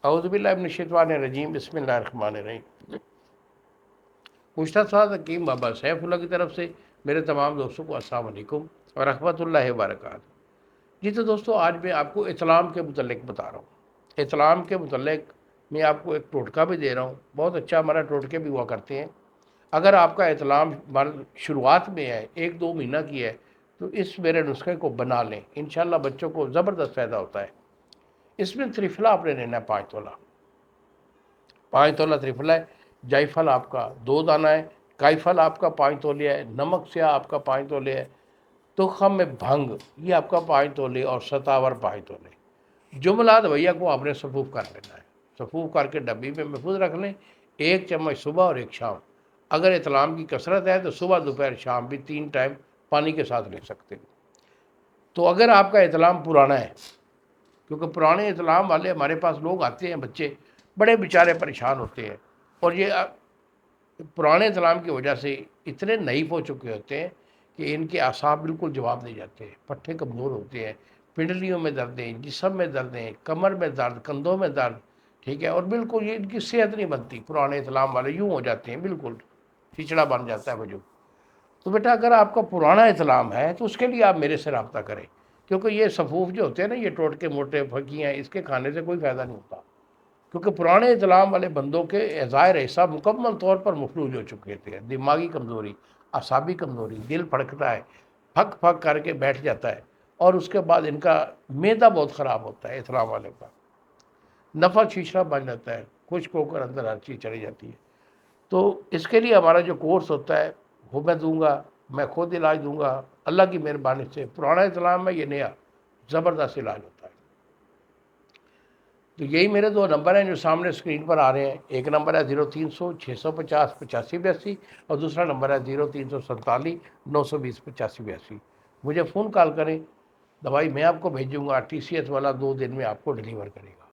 اعوذ باللہ من الشیطان الرجیم، بسم اللہ الرحمن الرحیم۔ مشتاق صاحب حکیم بابا سیف اللہ کی طرف سے میرے تمام دوستوں کو السلام علیکم ورحمۃ اللہ وبرکاتہ۔ جی تو دوستو، آج میں آپ کو اسلام کے متعلق بتا رہا ہوں۔ اسلام کے متعلق میں آپ کو ایک ٹوٹکا بھی دے رہا ہوں، بہت اچھا، ہمارا ٹوٹکے بھی ہوا کرتے ہیں۔ اگر آپ کا اسلام شروعات میں ہے، 1-2 مہینہ کی ہے، تو اس میرے نسخے کو بنا لیں، انشاءاللہ بچوں کو زبردست فائدہ ہوتا ہے۔ اس میں ترفلہ آپ نے لینا ہے 5 تولہ، 5 تولہ ترفلہ ہے۔ جائی پھل آپ کا 2 دانہ ہے، کائی پھل آپ کا 5 تولے ہے، نمک سیاہ آپ کا 5 تولے ہے، تخم میں بھنگ یہ آپ کا 5 تولے، اور ستاور 5 تولے۔ جملات بھیا کو آپ نے صفوف کر لینا ہے، صفوف کر کے ڈبی میں محفوظ رکھ لیں۔ 1 چمچ صبح اور 1 شام۔ اگر اطلام کی کثرت ہے تو صبح دوپہر شام بھی 3 ٹائم پانی کے ساتھ لے سکتے ہیں۔ تو اگر آپ کا اطلام پرانا ہے، کیونکہ پرانے اطلام والے ہمارے پاس لوگ آتے ہیں، بچے بڑے بیچارے پریشان ہوتے ہیں، اور یہ پرانے اطلام کی وجہ سے اتنے نحیف ہو چکے ہوتے ہیں کہ ان کے اعصاب بالکل جواب نہیں جاتے ہیں، پٹھے کمزور ہوتے ہیں، پنڈلیوں میں دردیں، جسم میں دردیں، کمر میں درد، کندھوں میں درد، ٹھیک ہے، اور بالکل یہ ان کی صحت نہیں بنتی۔ پرانے اسلام والے یوں ہو جاتے ہیں، بالکل چچڑا بن جاتا ہے وجود۔ تو بیٹا اگر آپ کا پرانا اسلام ہے تو اس کے لیے آپ میرے سے رابطہ کریں، کیونکہ یہ صفوف جو ہوتے ہیں نا، یہ ٹوٹکے موٹے پھکیاں، اس کے کھانے سے کوئی فائدہ نہیں ہوتا، کیونکہ پرانے اسلام والے بندوں کے ظاہر حصہ مکمل طور پر مفلوج ہو چکے تھے۔ دماغی کمزوری، اعصابی کمزوری، دل پھڑکتا ہے، پھک پھک کر کے بیٹھ جاتا ہے، اور اس کے بعد ان کا معدہ بہت خراب ہوتا ہے اسلام والے کا، نفع شیشہ بن جاتا ہے، خشک ہو کر اندر ہر چیز چلی جاتی ہے۔ تو اس کے لیے ہمارا جو کورس ہوتا ہے وہ میں دوں گا، میں خود علاج دوں گا اللہ کی مہربانی سے۔ پرانا اسلام ہے، یہ نیا زبردست علاج ہوتا ہے۔ تو یہی میرے 2 نمبر ہیں جو سامنے اسکرین پر آ رہے ہیں۔ ایک نمبر ہے 0300 650 8582، اور دوسرا نمبر ہے 0347 920 8582۔ مجھے فون کال کریں، دوائی میں آپ کو بھیجوں گا، TCS والا 2 دن میں آپ کو ڈلیور کرے گا۔